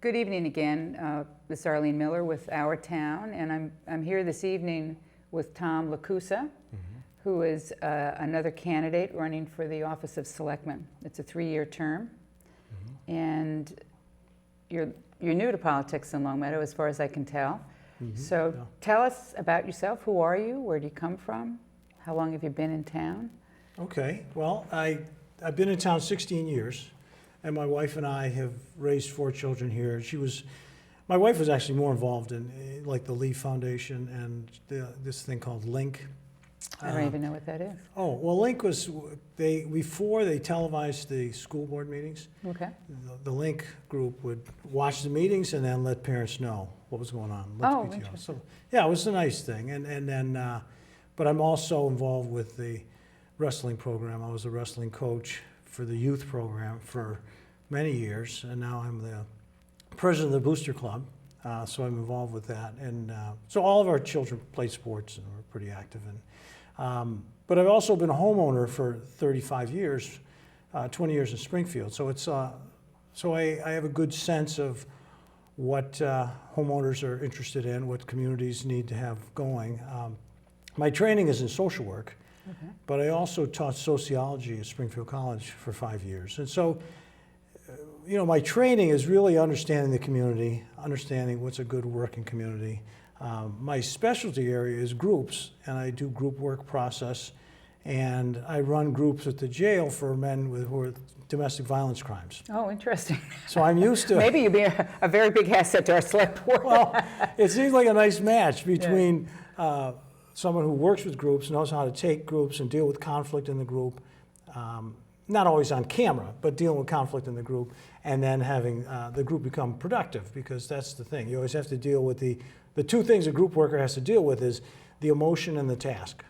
Good evening again. This is Arlene Miller with Our Town, and I'm here this evening with Tom Lacusa, who is another candidate running for the office of Selectman. It's a 3-year term, and you're new to politics in Longmeadow, as far as I can tell. So tell us about yourself. Who are you? Where do you come from? How long have you been in town? Okay, well, I've been in town 16 years, and my wife and I have raised 4 children here. My wife was actually more involved in like the Lee Foundation and this thing called Link. I don't even know what that is. Oh, well, Link was, before they televised the school board meetings, Okay. the Link group would watch the meetings and then let parents know what was going on. Oh, PTO. interesting. So, yeah, it was a nice thing. And then, but I'm also involved with the wrestling program. I was a wrestling coach for the youth program for many years, and now I'm the president of the Booster Club, so I'm involved with that. And so all of our children play sports, and we're pretty active. But I've also been a homeowner for 35 years, 20 years in Springfield. So it's so I have a good sense of what homeowners are interested in, what communities need to have going. My training is in social work, but I also taught sociology at Springfield College for 5 years. And so, you know, my training is really understanding the community, understanding what's a good working community. My specialty area is groups, and I do group work process, and I run groups at the jail for men who are domestic violence crimes. Oh, interesting. So I'm used to... Maybe you'd be a very big asset to our select board. Well, it seems like a nice match between someone who works with groups, knows how to take groups and deal with conflict in the group, not always on camera, but dealing with conflict in the group, and then having the group become productive, because that's the thing. You always have to deal with the 2 things a group worker has to deal with is the emotion and the task.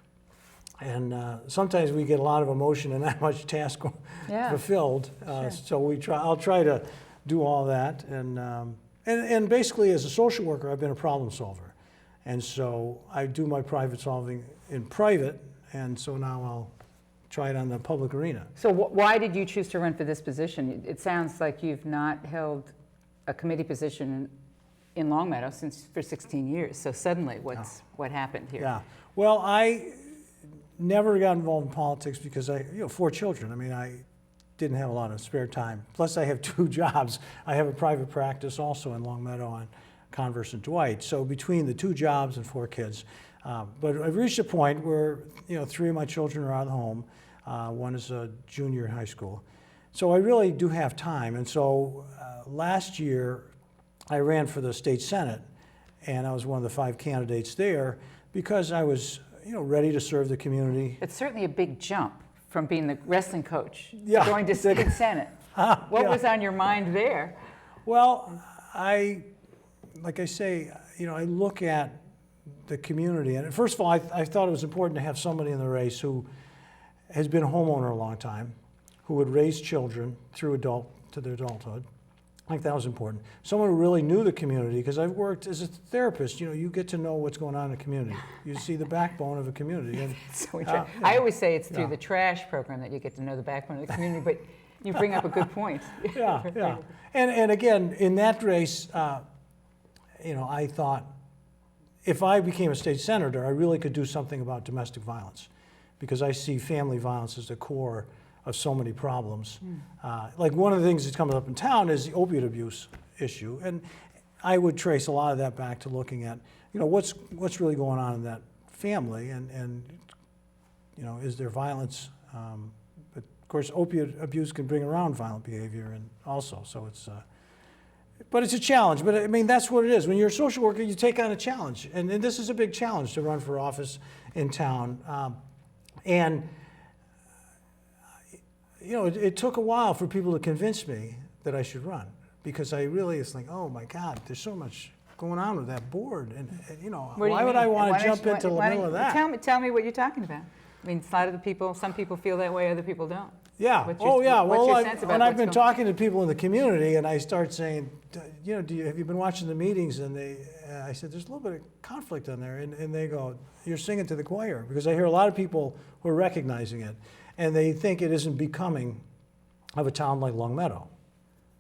And sometimes we get a lot of emotion and not much task fulfilled. Sure. So I'll try to do all that. And basically, as a social worker, I've been a problem solver. And so I do my private solving in private, and so now I'll try it on the public arena. So why did you choose to run for this position? It sounds like you've not held a committee position in Longmeadow for 16 years. So suddenly, what happened here? Yeah. Well, I never got involved in politics because 4 children. I mean, I didn't have a lot of spare time. Plus, I have 2 jobs. I have a private practice also in Longmeadow on Converse and Dwight. So between the 2 jobs and 4 kids, but I've reached a point where 3 of my children are out of the home. One is a junior in high school. So I really do have time. And so last year, I ran for the state senate, and I was one of the 5 candidates there because I was, ready to serve the community. It's certainly a big jump from being the wrestling coach to going to state senate. What was on your mind there? Well, like I say, I look at the community, and first of all, I thought it was important to have somebody in the race who has been a homeowner a long time, who would raise children through to their adulthood. I think that was important. Someone who really knew the community, because I've worked as a therapist. You get to know what's going on in the community. You see the backbone of a community. And, so I always say it's through the trash program that you get to know the backbone of the community, but you bring up a good point. Yeah. And again, in that race, I thought if I became a state senator, I really could do something about domestic violence, because I see family violence as the core of so many problems. Like one of the things that's coming up in town is the opioid abuse issue, and I would trace a lot of that back to looking at, what's really going on in that family, and is there violence? But of course, opioid abuse can bring around violent behavior, and also, so it's. But it's a challenge. But I mean, that's what it is. When you're a social worker, you take on a challenge, and this is a big challenge to run for office in town. It took a while for people to convince me that I should run, because it's like, oh my God, there's so much going on with that board, and why would I want to jump into the middle of that? Tell me what you're talking about. I mean, a lot of the people, some people feel that way, other people don't. Yeah. What's your sense about when I've been talking to people in the community, and I start saying, have you been watching the meetings? And I said, there's a little bit of conflict on there, and they go, you're singing to the choir, because I hear a lot of people who are recognizing it, and they think it isn't becoming of a town like Longmeadow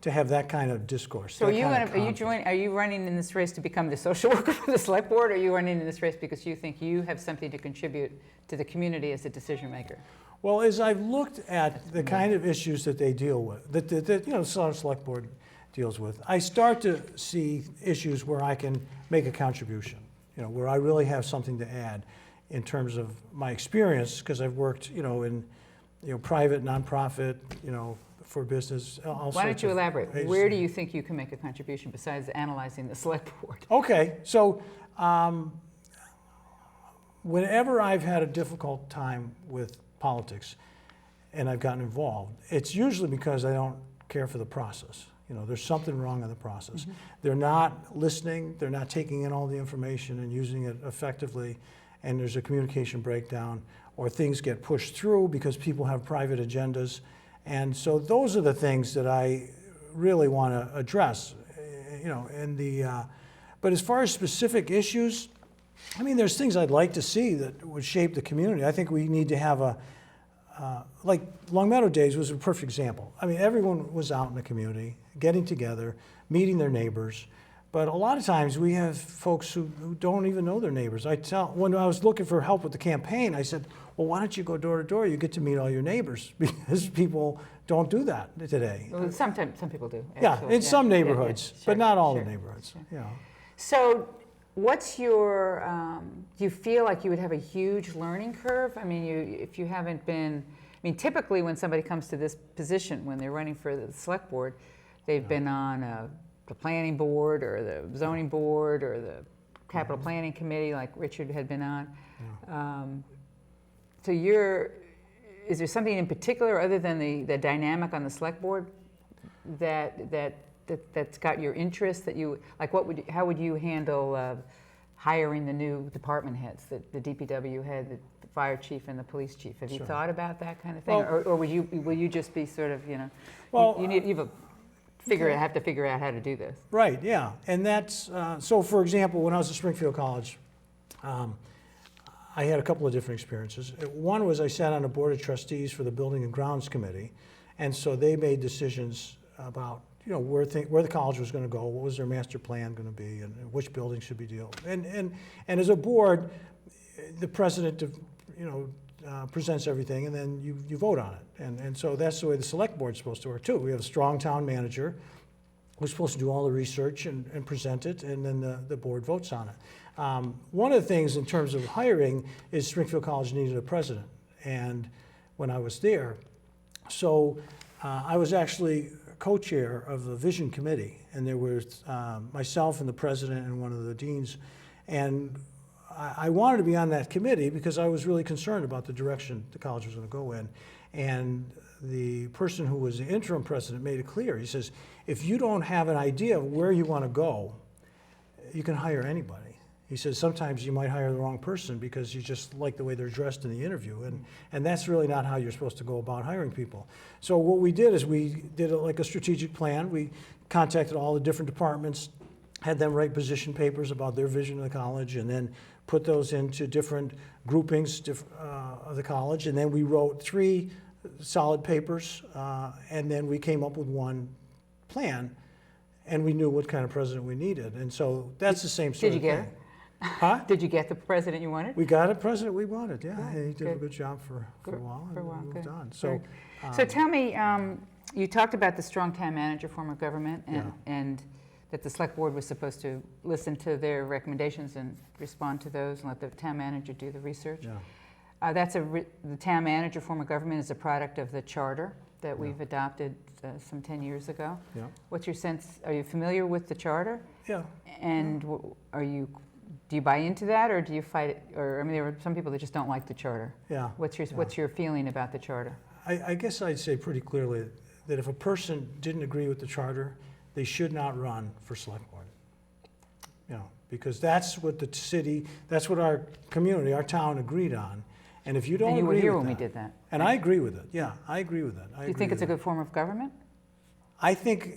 to have that kind of discourse. So that kind of are you running in this race to become the social worker for the select board, or are you running in this race because you think you have something to contribute to the community as a decision maker? Well, as I've looked at the kind of issues that they deal with, that the select board deals with, I start to see issues where I can make a contribution, where I really have something to add in terms of my experience, because I've worked, in, private, nonprofit, for business. Why don't you elaborate? Where do you think you can make a contribution besides analyzing the select board? Okay, so whenever I've had a difficult time with politics and I've gotten involved, it's usually because I don't care for the process. There's something wrong in the process. Mm-hmm. They're not listening, they're not taking in all the information and using it effectively, and there's a communication breakdown, or things get pushed through because people have private agendas. And so those are the things that I really want to address, but as far as specific issues, there's things I'd like to see that would shape the community. I think we need to have like Long Meadow Days was a perfect example. Everyone was out in the community, getting together, meeting their neighbors. But a lot of times we have folks who don't even know their neighbors. When I was looking for help with the campaign, I said, well, why don't you go door to door? You get to meet all your neighbors, because people don't do that today. Well, some people do. Yeah, actually. in some neighborhoods, Sure, but not all sure, the neighborhoods. sure. So what's your, do you feel like you would have a huge learning curve? If you haven't been, typically when somebody comes to this position, when they're running for the select board, they've been on the planning board or the zoning board or the capital planning committee, like Richard had been on. So is there something in particular other than the dynamic on the select board that's got your interest, that you, like how would you handle hiring the new department heads, the DPW head, the fire chief and the police chief? Have you thought about that kind of thing? Well, or will you just be sort of, Well, have to figure out how to do this? Right, yeah. And that's, so for example, when I was at Springfield College, I had a couple of different experiences. One was I sat on a board of trustees for the Building and Grounds Committee, and so they made decisions about where the college was going to go, what was their master plan going to be, and which buildings should be dealt. And as a board, the president presents everything, and then you vote on it. And so that's the way the select board's supposed to work too. We have a strong town manager who's supposed to do all the research and present it, and then the board votes on it. One of the things in terms of hiring is Springfield College needed a president, and when I was there, so I was actually co-chair of the vision committee, and there was myself and the president and one of the deans, and I wanted to be on that committee because I was really concerned about the direction the college was going to go in. And the person who was the interim president made it clear. He says, if you don't have an idea of where you want to go, you can hire anybody. He says, sometimes you might hire the wrong person because you just like the way they're dressed in the interview. And that's really not how you're supposed to go about hiring people. So what we did is we did like a strategic plan. We contacted all the different departments, had them write position papers about their vision of the college, and then put those into different groupings of the college. And then we wrote 3 solid papers, and then we came up with one plan, and we knew what kind of president we needed. And so that's the same sort of thing. Did you get it? Huh? Did you get the president you wanted? We got a president we wanted, yeah. Good, And he did a good. good job for a while, and we moved good. on. So, So tell me, you talked about the strong town manager form of government, and that the select board was supposed to listen to their recommendations and respond to those and let the town manager do the research. yeah. The town manager form of government is a product of the charter that we've adopted some 10 years ago. Yeah. What's your sense? Are you familiar with the charter? Yeah. And do you buy into that, or do you fight it? Or there are some people that just don't like the charter. Yeah. What's your feeling about the charter? I guess I'd say pretty clearly that if a person didn't agree with the charter, they should not run for select board. Because that's what the city, that's what our community, our town agreed on. And if you don't And you were agree here with when we that- did that. And I agree with it, yeah, I agree with that. Do you think it's a good form of government? I think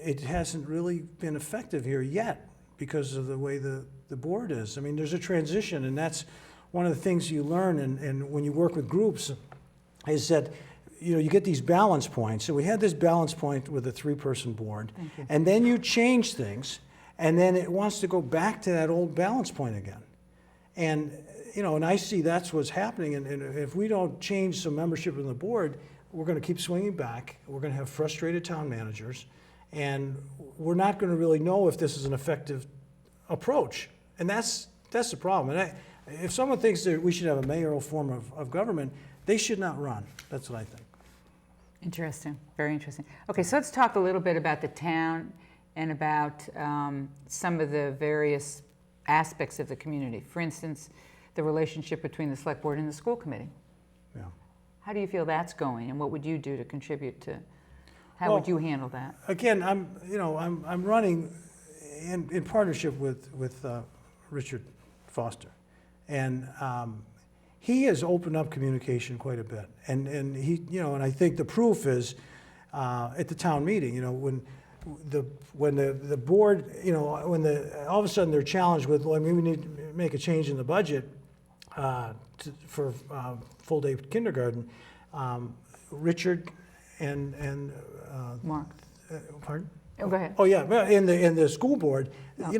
it hasn't really been effective here yet because of the way the board is. There's a transition, and that's one of the things you learn and when you work with groups is that you get these balance points. So we had this balance point with a 3-person board, Thank you. and then you change things, and then it wants to go back to that old balance point again. And, and I see that's what's happening, and if we don't change some membership in the board, we're going to keep swinging back. We're going to have frustrated town managers, and we're not going to really know if this is an effective approach. And that's the problem. And if someone thinks that we should have a mayoral form of government, they should not run. That's what I think. Interesting, very interesting. Okay, so let's talk a little bit about the town and about some of the various aspects of the community. For instance, the relationship between the select board and the school committee. Yeah. How do you feel that's going, and what would you do to contribute to, how would you handle that? Again, I'm running in partnership with Richard Foster, and he has opened up communication quite a bit, and he, and I think the proof is at the town meeting, when the board, when all of a sudden they're challenged with, well, we need to make a change in the budget for full-day kindergarten. Richard and Mark? pardon? Oh, go ahead. Oh yeah, well, in the school board, Oh.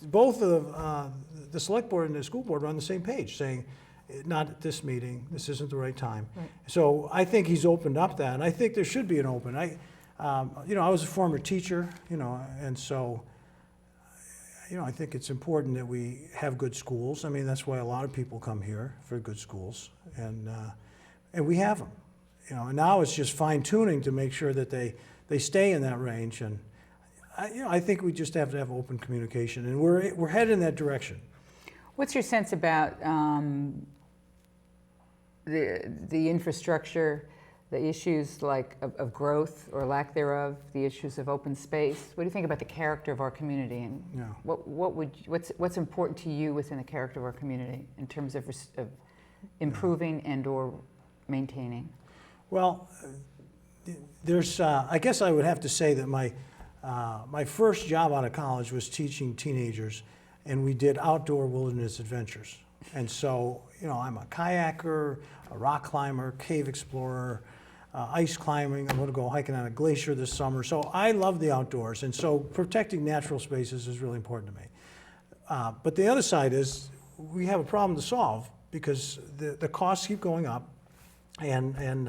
Both of the select board and the school board are on the same page, saying, not at this meeting, this isn't the right time. Right. So I think he's opened up that, and I think there should be an open. I was a former teacher, and so, I think it's important that we have good schools. I mean, that's why a lot of people come here, for good schools, and we have them. And now it's just fine tuning to make sure that they stay in that range. And I think we just have to have open communication, and we're headed in that direction. What's your sense about the infrastructure, the issues like of growth or lack thereof, the issues of open space? What do you think about the character of our community, and Yeah. what's important to you within the character of our community in terms of improving and or maintaining? Well, there's. I guess I would have to say that my first job out of college was teaching teenagers, and we did outdoor wilderness adventures. And so, I'm a kayaker, a rock climber, cave explorer, ice climbing. I'm going to go hiking on a glacier this summer. So I love the outdoors, and so protecting natural spaces is really important to me. But the other side is we have a problem to solve because the costs keep going up, and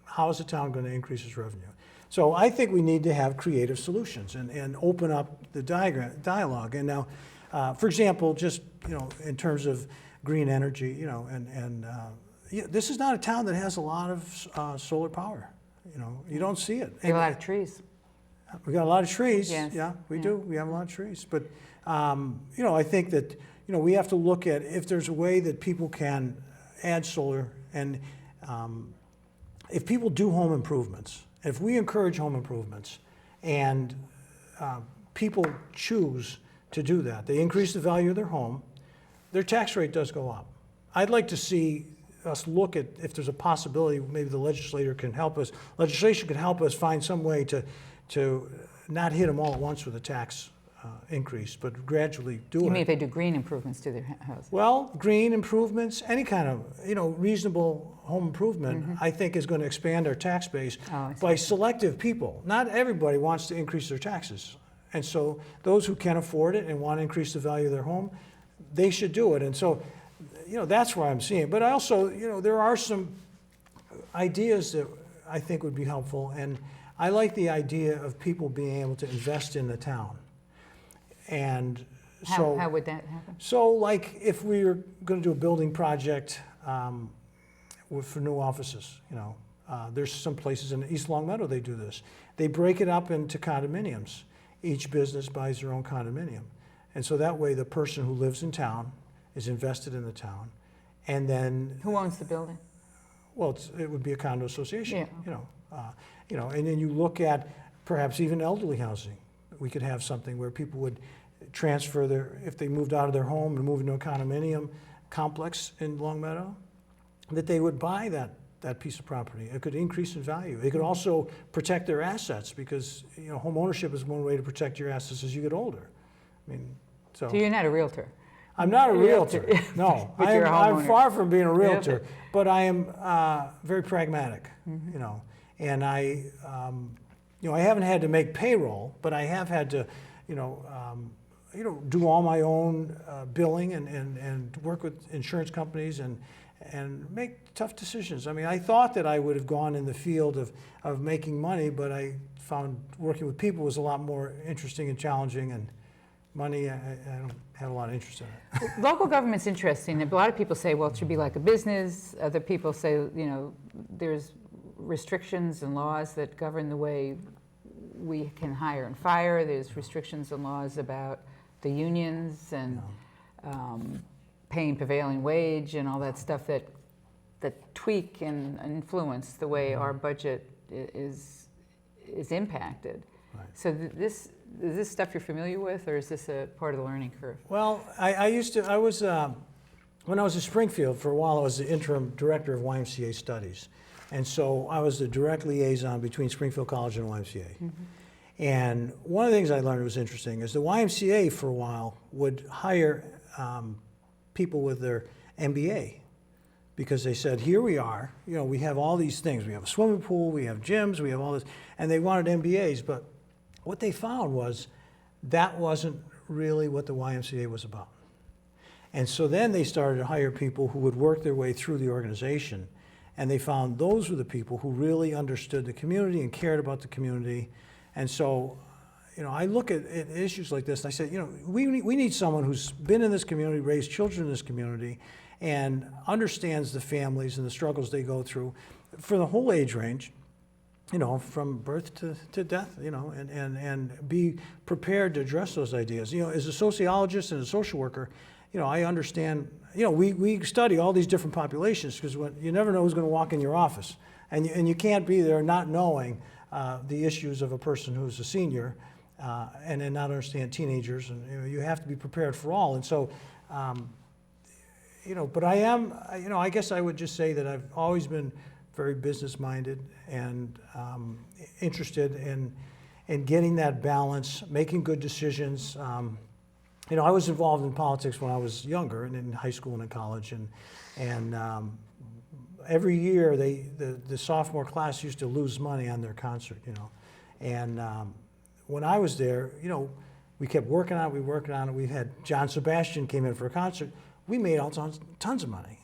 how is the town going to increase its revenue? So I think we need to have creative solutions and open up the dialogue. And now, for example, just in terms of green energy, this is not a town that has a lot of solar power. You don't see it. We have a lot of trees. We got a lot of trees. Yes. Yeah, we Yeah. do. We have a lot of trees. But I think that we have to look at if there's a way that people can add solar, and if people do home improvements, if we encourage home improvements, and people choose to do that, they increase the value of their home, their tax rate does go up. I'd like to see us look at if there's a possibility, maybe the legislation could help us find some way to not hit them all at once with a tax increase, but gradually do it. You mean if they do green improvements to their house? Well, green improvements, any kind of, reasonable home improvement, I think is going to expand our tax base Oh, I see. by selective people. Not everybody wants to increase their taxes. And so those who can afford it and want to increase the value of their home, they should do it. And so, that's where I'm seeing. But I also, there are some ideas that I think would be helpful. And I like the idea of people being able to invest in the town. And so, How would that happen? so like if we were going to do a building project for new offices, there's some places in East Longmeadow they do this. They break it up into condominiums. Each business buys their own condominium. And so that way the person who lives in town is invested in the town. And then, Who owns the building? well, it would be a condo association, Yeah. and then you look at perhaps even elderly housing. We could have something where people would transfer if they moved out of their home and moved into a condominium complex in Longmeadow, that they would buy that piece of property. It could increase in value. It could also protect their assets because, home ownership is one way to protect your assets as you get older. I mean, so. So you're not a realtor? I'm not a realtor. No, But you're a I'm homeowner. far from being a realtor, Yeah. but I am very pragmatic, you know. And I haven't had to make payroll, but I have had to, do all my own billing and work with insurance companies and make tough decisions. I mean, I thought that I would have gone in the field of making money, but I found working with people was a lot more interesting and challenging, and money, I don't have a lot of interest in it. Local government's interesting. A lot of people say, well, it should be like a business. Other people say, there's restrictions and laws that govern the way we can hire and fire. There's restrictions and laws about the unions and paying prevailing wage and all that stuff that tweak and influence the way our budget is impacted. Right. So is this stuff you're familiar with, or is this a part of the learning curve? Well, when I was in Springfield for a while, I was the interim director of YMCA studies. And so I was the direct liaison between Springfield College and YMCA. Mm-hmm. And one of the things I learned was interesting is the YMCA for a while would hire people with their MBA, because they said, here we are, we have all these things. We have a swimming pool, we have gyms, we have all this, and they wanted MBAs. But what they found was that wasn't really what the YMCA was about. And so then they started to hire people who would work their way through the organization, and they found those were the people who really understood the community and cared about the community. And so, I look at issues like this and I say, we need someone who's been in this community, raised children in this community, and understands the families and the struggles they go through for the whole age range, from birth to death, and be prepared to address those ideas. As a sociologist and a social worker, I understand, we study all these different populations, because you never know who's going to walk in your office. And you can't be there not knowing the issues of a person who's a senior, and then not understand teenagers. And you have to be prepared for all. And so, but I guess I would just say that I've always been very business-minded and interested in getting that balance, making good decisions. I was involved in politics when I was younger, and in high school and in college, and every year the sophomore class used to lose money on their concert, and when I was there, we kept working on it. We had John Sebastian came in for a concert. We made all tons of money,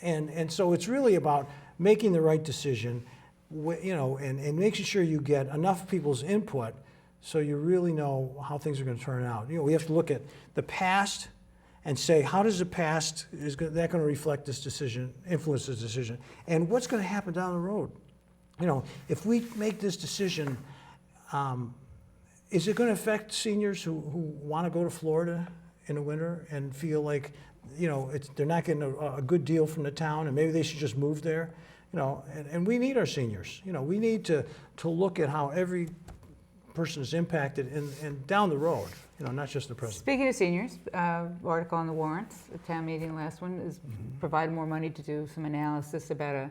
and so it's really about making the right decision, and making sure you get enough people's input so you really know how things are going to turn out. We have to look at the past and say, how does the past, is that going to reflect this decision, influence this decision? And what's going to happen down the road? If we make this decision, is it going to affect seniors who want to go to Florida in the winter and feel like, they're not getting a good deal from the town, and maybe they should just move there? And we need our seniors. We need to look at how every person is impacted and down the road, not just the present. Speaking of seniors, article on the warrant, the town meeting, last one, is provide more money to do some analysis about a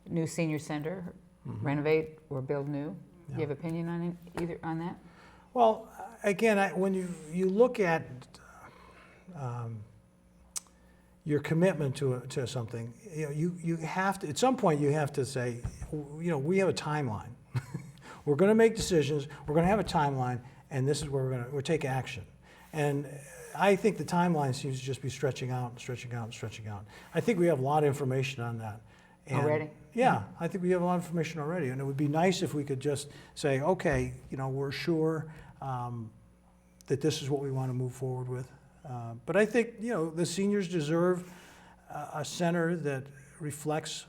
new senior center, renovate or build new. Do you have opinion on that? Well, again, when you look at your commitment to something, you have to, at some point you have to say, we have a timeline. We're going to make decisions, we're going to have a timeline, and this is where we'll take action. And I think the timeline seems to just be stretching out and stretching out and stretching out. I think we have a lot of information on that. And already? Yeah, I think we have a lot of information already, and it would be nice if we could just say, okay, we're sure that this is what we want to move forward with. But I think, the seniors deserve a center that reflects,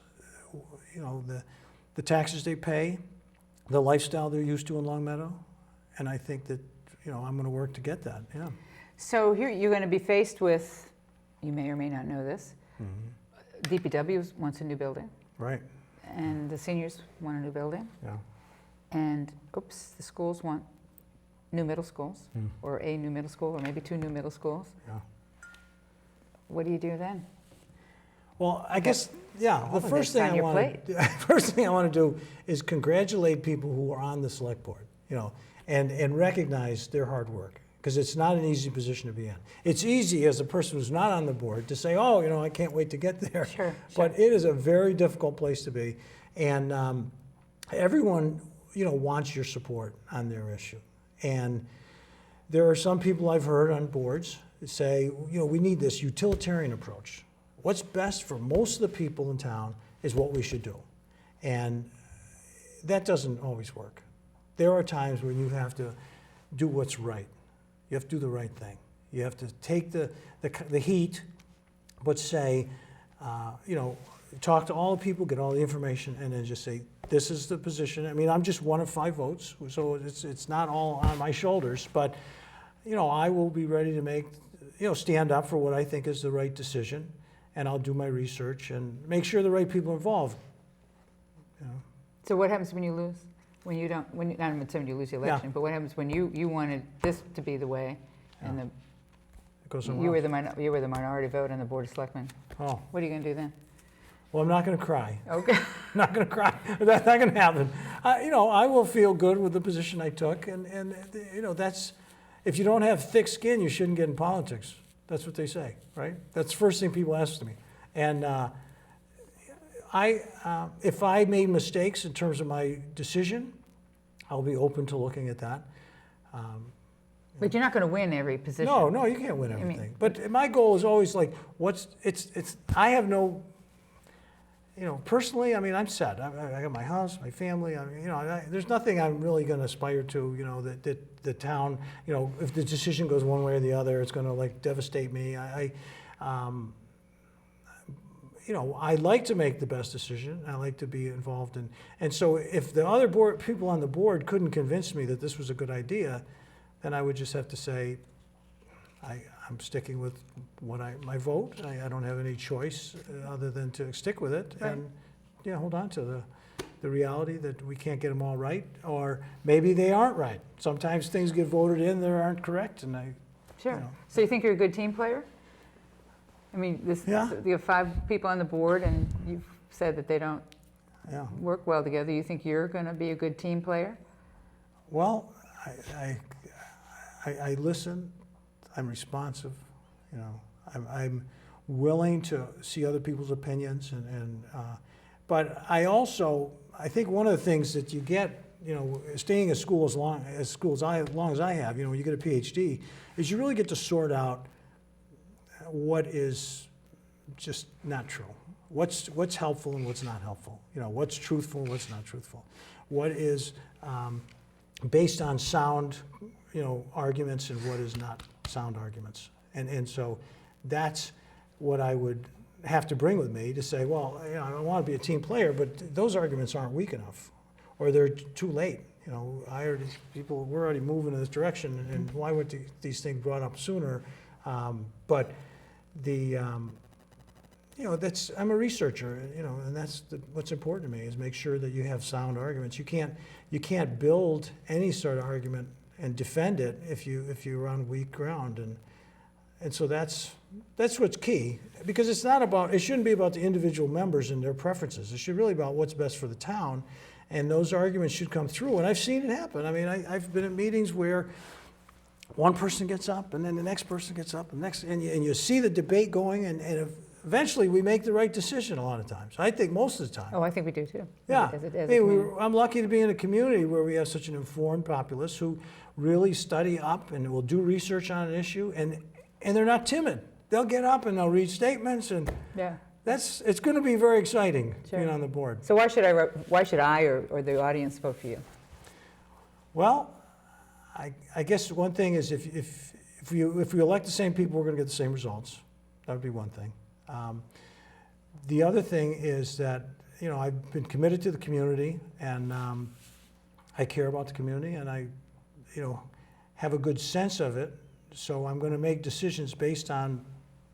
the taxes they pay, the lifestyle they're used to in Long Meadow, and I think that, I'm going to work to get that, yeah. So here you're going to be faced with, you may or may not know this, DPW wants a new building. Right. And the seniors want a new building. Yeah. And, the schools want new middle schools, or a new middle school, or maybe 2 new middle schools. Yeah. What do you do then? Well, I guess, the first thing I want to do is congratulate people who are on the select board, and recognize their hard work. because it's not an easy position to be in. It's easy as a person who's not on the board to say, oh, you know, I can't wait to get there. Sure. But it is a very difficult place to be. And everyone, you know, wants your support on their issue. And there are some people I've heard on boards say, you know, we need this utilitarian approach. What's best for most of the people in town is what we should do. And that doesn't always work. There are times when you have to do what's right. You have to do the right thing. You have to take the heat, but say, you know, talk to all the people, get all the information, and then just say, this is the position. I mean, I'm just one of 5 votes, so it's not all on my shoulders, but, you know, I will be ready to make, you know, stand up for what I think is the right decision, and I'll do my research and make sure the right people are involved. You know. So what happens when you lose? When you don't, not saying you lose the election, but what happens when you wanted this to be the way, and It goes somewhere you were else. you were the minority vote on the Board of Selectmen? Oh, What are you going to do then? well, I'm not going to cry. Okay. I'm not going to cry. That's not going to happen. You know, I will feel good with the position I took, and you know, that's, if you don't have thick skin, you shouldn't get in politics. That's what they say, right? That's the first thing people ask me. And if I made mistakes in terms of my decision, I'll be open to looking at that. But you're not going to win every position. No, you can't win everything. But my goal is always like, I have no, you know, personally, I mean, I'm set. I got my house, my family. I mean, you know, there's nothing I'm really going to aspire to. You know, that the town, you know, if the decision goes one way or the other, it's going to like devastate me. You know, I like to make the best decision. I like to be involved in, and so if the other people on the board couldn't convince me that this was a good idea, then I would just have to say, I'm sticking with my vote. I don't have any choice other than to stick with it, Right. and yeah, hold on to the reality that we can't get them all right, or maybe they aren't right. Sometimes things get voted in that aren't correct, and Sure. you know. So you think you're a good team player? I mean, Yeah. you have 5 people on the board, and you've said that they don't Yeah. work well together. You think you're going to be a good team player? Well, I listen. I'm responsive. You know, I'm willing to see other people's opinions, but I think one of the things that you get, you know, staying at school as long as I have, you know, when you get a PhD, is you really get to sort out what is just not true. What's helpful and what's not helpful. You know, what's truthful and what's not truthful. What is based on sound, you know, arguments, and what is not sound arguments. And so that's what I would have to bring with me to say, well, you know, I want to be a team player, but those arguments aren't weak enough, or they're too late. You know, we're already moving in this direction, and why weren't these things brought up sooner? But you know, I'm a researcher, you know, and that's what's important to me, is make sure that you have sound arguments. You can't build any sort of argument and defend it if you're on weak ground, and so that's what's key, because it shouldn't be about the individual members and their preferences. It should really be about what's best for the town, and those arguments should come through. And I've seen it happen. I mean, I've been at meetings where one person gets up, and then the next person gets up, and you see the debate going, and eventually we make the right decision a lot of times. I think most of the time. Oh, I think we do too. Yeah, As a community. I'm lucky to be in a community where we have such an informed populace who really study up and will do research on an issue, and they're not timid. They'll get up and they'll read statements, and Yeah. it's going to be very exciting Sure. being on the board. So why should I or the audience vote for you? Well, I guess one thing is if we elect the same people, we're going to get the same results. That would be one thing. The other thing is that, you know, I've been committed to the community, and I care about the community, and I, you know, have a good sense of it. So I'm going to make decisions based on,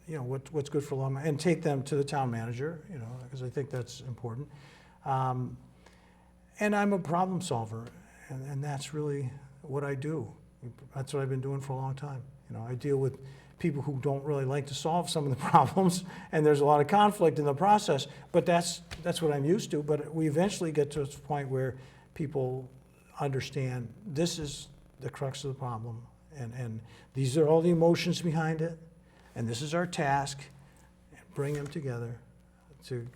you know, what's good for Loma, and take them to the town manager, you know, because I think that's important. And I'm a problem solver, and that's really what I do. That's what I've been doing for a long time. You know, I deal with people who don't really like to solve some of the problems, and there's a lot of conflict in the process, but that's what I'm used to. But we eventually get to a point where people understand this is the crux of the problem, And these are all the emotions behind it, and this is our task, and bring them together to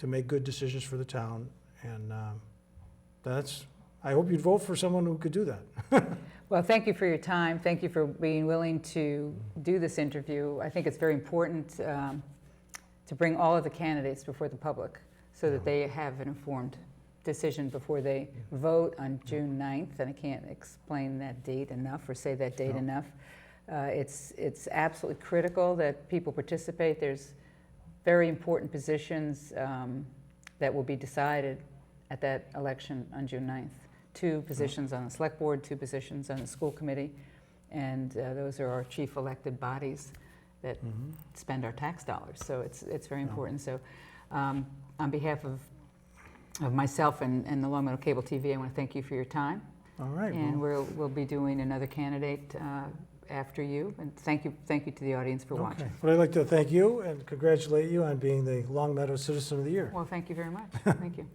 make good decisions for the town. And I hope you'd vote for someone who could do that. Well, thank you for your time. Thank you for being willing to do this interview. I think it's very important to bring all of the candidates before the public so that they have an informed decision before they vote on June 9th. And I can't explain that date enough or say that date enough. It's absolutely critical that people participate. There's very important positions that will be decided at that election on June 9th. 2 positions on the select board, 2 positions on the school committee, and those are our chief elected bodies that spend our tax dollars. So it's very important. So on behalf of myself and the Long Meadow Cable TV, I want to thank you for your time. All right. And we'll be doing another candidate after you. And thank you to the audience for watching. Well, I'd like to thank you and congratulate you on being the Long Meadow Citizen of the Year. Well, thank you very much. Thank you.